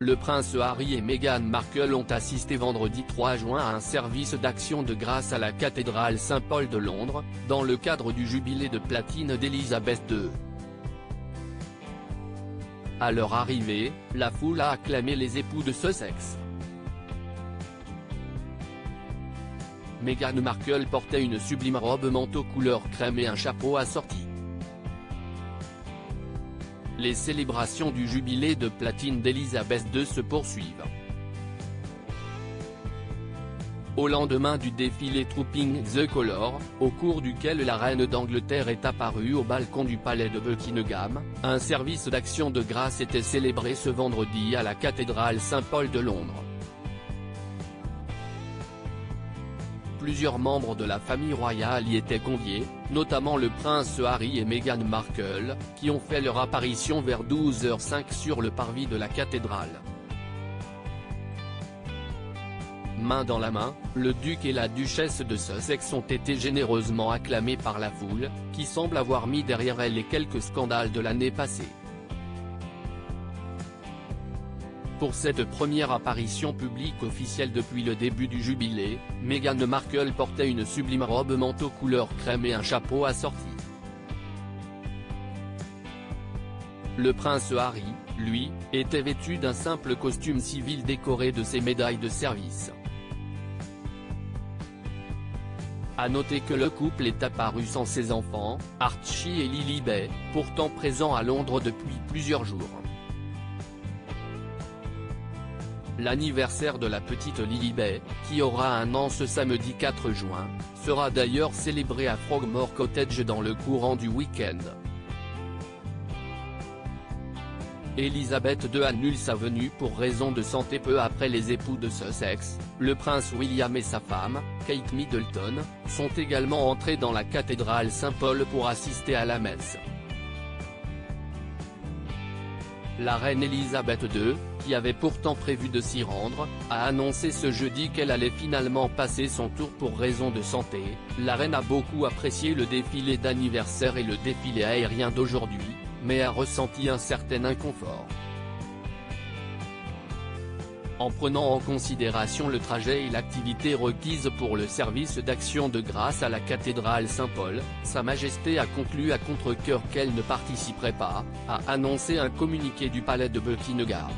le prince Harry et Meghan Markle ont assisté vendredi 3 juin à un service d'action de grâce à la cathédrale Saint-Paul de Londres, dans le cadre du jubilé de platine d'Élisabeth II. À leur arrivée, la foule a acclamé les époux de Sussex. Meghan Markle portait une sublime robe manteau couleur crème et un chapeau assorti. Les célébrations du jubilé de platine d'Élisabeth II se poursuivent. Au lendemain du défilé Trooping the Colour, au cours duquel la reine d'Angleterre est apparue au balcon du palais de Buckingham, un service d'action de grâce était célébré ce vendredi à la cathédrale Saint-Paul de Londres. Plusieurs membres de la famille royale y étaient conviés, notamment le prince Harry et Meghan Markle, qui ont fait leur apparition vers 12h05 sur le parvis de la cathédrale. Main dans la main, le duc et la duchesse de Sussex ont été généreusement acclamés par la foule, qui semble avoir mis derrière elle les quelques scandales de l'année passée. Pour cette première apparition publique officielle depuis le début du jubilé, Meghan Markle portait une sublime robe manteau couleur crème et un chapeau assorti. Le prince Harry, lui, était vêtu d'un simple costume civil décoré de ses médailles de service. À noter que le couple est apparu sans ses enfants, Archie et Lilibet, pourtant présents à Londres depuis plusieurs jours. L'anniversaire de la petite Lilibet, qui aura 1 an ce samedi 4 juin, sera d'ailleurs célébré à Frogmore Cottage dans le courant du week-end. Élisabeth II annule sa venue pour raison de santé peu après les époux de Sussex, le prince William et sa femme, Kate Middleton, sont également entrés dans la cathédrale Saint-Paul pour assister à la messe. La reine Élisabeth II, qui avait pourtant prévu de s'y rendre, a annoncé ce jeudi qu'elle allait finalement passer son tour pour raison de santé. La reine a beaucoup apprécié le défilé d'anniversaire et le défilé aérien d'aujourd'hui, mais a ressenti un certain inconfort. En prenant en considération le trajet et l'activité requise pour le service d'action de grâce à la cathédrale Saint-Paul, Sa Majesté a conclu à contre-cœur qu'elle ne participerait pas, a annoncé un communiqué du palais de Buckingham.